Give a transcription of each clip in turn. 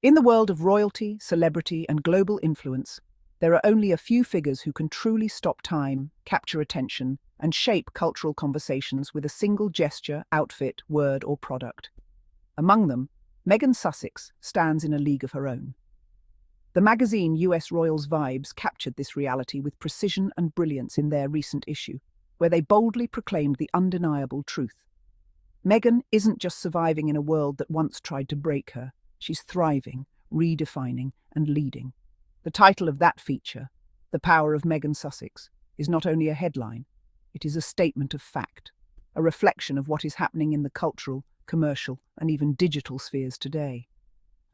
In the world of royalty, celebrity, and global influence, there are only a few figures who can truly stop time, capture attention, and shape cultural conversations with a single gesture, outfit, word, or product. Among them, Meghan Sussex stands in a league of her own. The magazine US Royals Vibes captured this reality with precision and brilliance in their recent issue, where they boldly proclaimed the undeniable truth. Meghan isn't just surviving in a world that once tried to break her, she's thriving, redefining, and leading. The title of that feature, The Power of Meghan Sussex, is not only a headline, it is a statement of fact, a reflection of what is happening in the cultural, commercial, and even digital spheres today.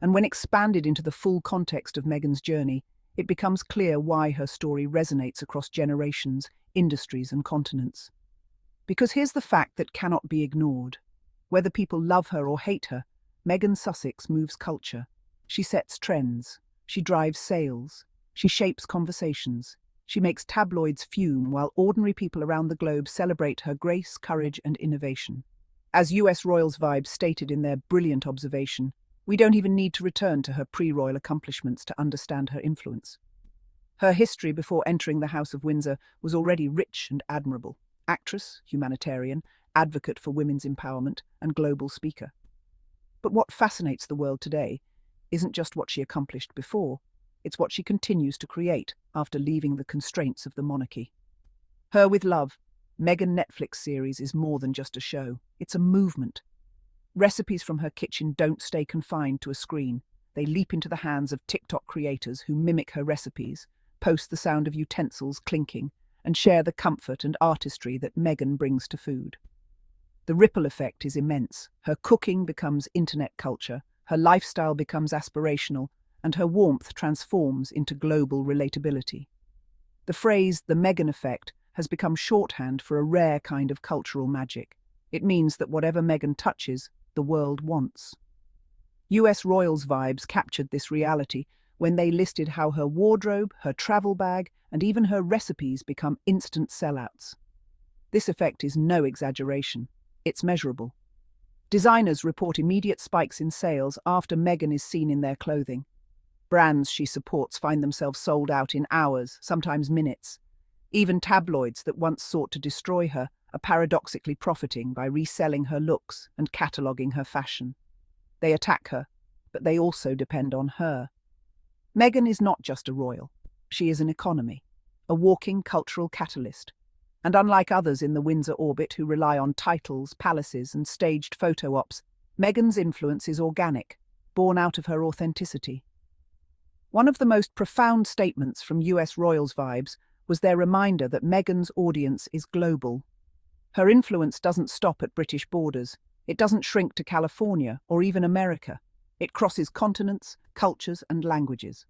And when expanded into the full context of Meghan's journey, it becomes clear why her story resonates across generations, industries, and continents. Because here's the fact that cannot be ignored. Whether people love her or hate her, Meghan Sussex moves culture. She sets trends. She drives sales. She shapes conversations. She makes tabloids fume while ordinary people around the globe celebrate her grace, courage, and innovation. As US Royals Vibes stated in their brilliant observation, we don't even need to return to her pre-royal accomplishments to understand her influence. Her history before entering the House of Windsor was already rich and admirable. Actress, humanitarian, advocate for women's empowerment, and global speaker. But what fascinates the world today isn't just what she accomplished before, it's what she continues to create after leaving the constraints of the monarchy. Her with Love, Meghan Netflix series is more than just a show, it's a movement. Recipes from her kitchen don't stay confined to a screen. They leap into the hands of TikTok creators who mimic her recipes, post the sound of utensils clinking, and share the comfort and artistry that Meghan brings to food. The ripple effect is immense. Her cooking becomes internet culture, her lifestyle becomes aspirational, and her warmth transforms into global relatability. The phrase, the Meghan effect, has become shorthand for a rare kind of cultural magic. It means that whatever Meghan touches, the world wants. US Royals Vibes captured this reality when they listed how her wardrobe, her travel bag, and even her recipes become instant sellouts. This effect is no exaggeration. It's measurable. Designers report immediate spikes in sales after Meghan is seen in their clothing. Brands she supports find themselves sold out in hours, sometimes minutes. Even tabloids that once sought to destroy her are paradoxically profiting by reselling her looks and cataloguing her fashion. They attack her, but they also depend on her. Meghan is not just a royal. She is an economy, a walking cultural catalyst. And unlike others in the Windsor orbit who rely on titles, palaces, and staged photo ops, Meghan's influence is organic, born out of her authenticity. One of the most profound statements from US Royals Vibes was their reminder that Meghan's audience is global. Her influence doesn't stop at British borders. It doesn't shrink to California or even America. It crosses continents, cultures, and languages.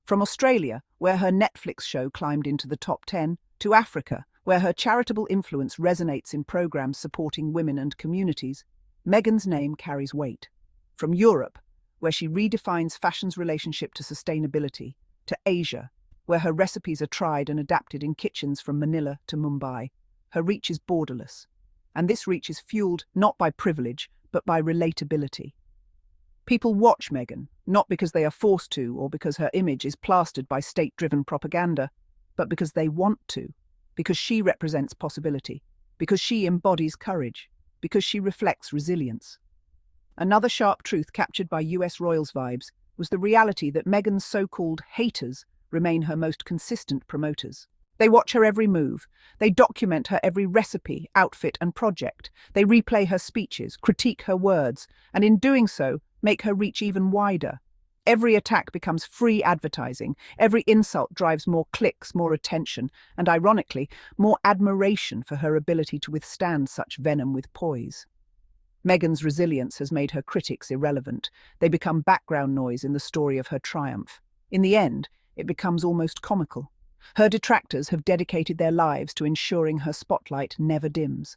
From Australia, where her Netflix show climbed into the top 10, to Africa, where her charitable influence resonates in programs supporting women and communities, Meghan's name carries weight. From Europe, where she redefines fashion's relationship to sustainability, to Asia, where her recipes are tried and adapted in kitchens from Manila to Mumbai, her reach is borderless. And this reach is fueled not by privilege, but by relatability. People watch Meghan, not because they are forced to or because her image is plastered by state-driven propaganda, but because they want to. Because she represents possibility, because she embodies courage, because she reflects resilience. Another sharp truth captured by US Royals Vibes was the reality that Meghan's so-called haters remain her most consistent promoters. They watch her every move, they document her every recipe, outfit, and project, they replay her speeches, critique her words, and in doing so, make her reach even wider. Every attack becomes free advertising. Every insult drives more clicks, more attention, and ironically, more admiration for her ability to withstand such venom with poise. Meghan's resilience has made her critics irrelevant. They become background noise in the story of her triumph. In the end, it becomes almost comical. Her detractors have dedicated their lives to ensuring her spotlight never dims.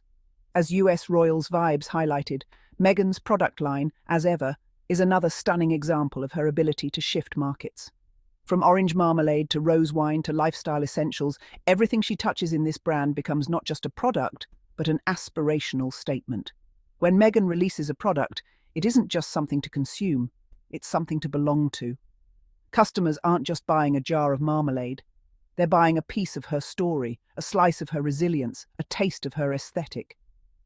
As US Royals Vibes highlighted, Meghan's product line, as ever, is another stunning example of her ability to shift markets. From orange marmalade to rose wine to lifestyle essentials, everything she touches in this brand becomes not just a product, but an aspirational statement. When Meghan releases a product, it isn't just something to consume, It's something to belong to. Customers aren't just buying a jar of marmalade. They're buying a piece of her story, a slice of her resilience, a taste of her aesthetic.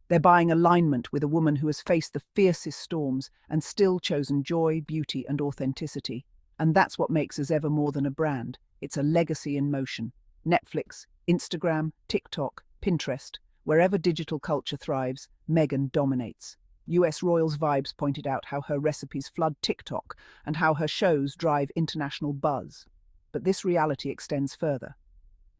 They're buying alignment with a woman who has faced the fiercest storms and still chosen joy, beauty, and authenticity. And that's what makes us ever more than a brand. It's a legacy in motion. Netflix, Instagram, TikTok, Pinterest, wherever digital culture thrives, Meghan dominates. US Royals Vibes pointed out how her recipes flood TikTok and how her shows drive international buzz. But this reality extends further.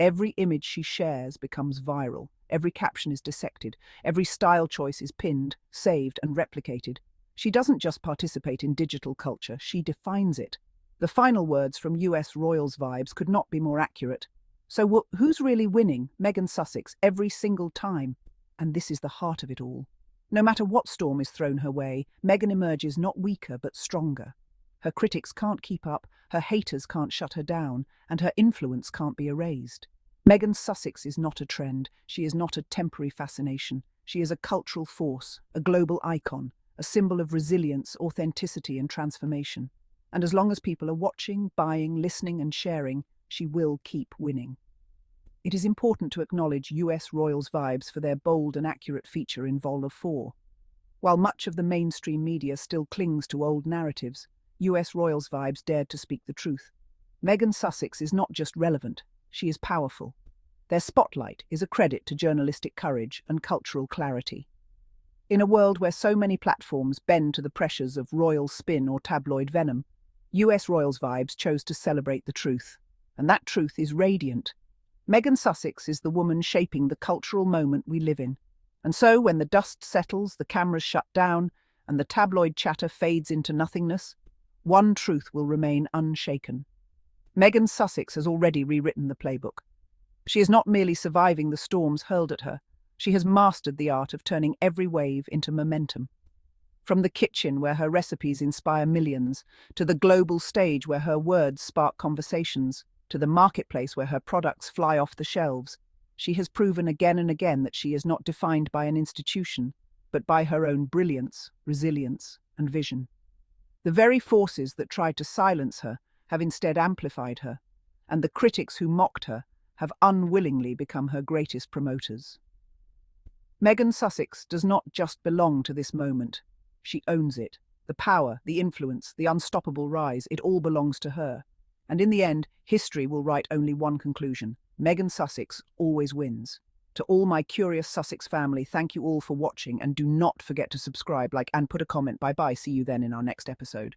Every image she shares becomes viral. Every caption is dissected. Every style choice is pinned, saved, and replicated. She doesn't just participate in digital culture, she defines it. The final words from US Royals Vibes could not be more accurate. So who's really winning? Meghan Sussex every single time. And this is the heart of it all. No matter what storm is thrown her way, Meghan emerges not weaker but stronger. Her critics can't keep up, her haters can't shut her down, and her influence can't be erased. Meghan Sussex is not a trend, she is not a temporary fascination. She is a cultural force, a global icon, a symbol of resilience, authenticity, and transformation. And as long as people are watching, buying, listening, and sharing, she will keep winning. It is important to acknowledge US Royals Vibes for their bold and accurate feature in Vol of 4. While much of the mainstream media still clings to old narratives, US Royals Vibes dared to speak the truth. Meghan Sussex is not just relevant, she is powerful. Their spotlight is a credit to journalistic courage and cultural clarity. In a world where so many platforms bend to the pressures of royal spin or tabloid venom, US Royals Vibes chose to celebrate the truth. And that truth is radiant. Meghan Sussex is the woman shaping the cultural moment we live in. And so, when the dust settles, the cameras shut down, and the tabloid chatter fades into nothingness, one truth will remain unshaken. Meghan Sussex has already rewritten the playbook. She is not merely surviving the storms hurled at her, she has mastered the art of turning every wave into momentum. From the kitchen where her recipes inspire millions, to the global stage where her words spark conversations, to the marketplace where her products fly off the shelves, she has proven again and again that she is not defined by an institution, but by her own brilliance, resilience, and vision. The very forces that tried to silence her have instead amplified her, and the critics who mocked her have unwillingly become her greatest promoters. Meghan Sussex does not just belong to this moment, she owns it. The power, the influence, the unstoppable rise, it all belongs to her. And in the end, history will write only one conclusion. Meghan Sussex always wins. To all my curious Sussex family, thank you all for watching, and do not forget to subscribe, like, and put a comment. Bye-bye. See you then in our next episode.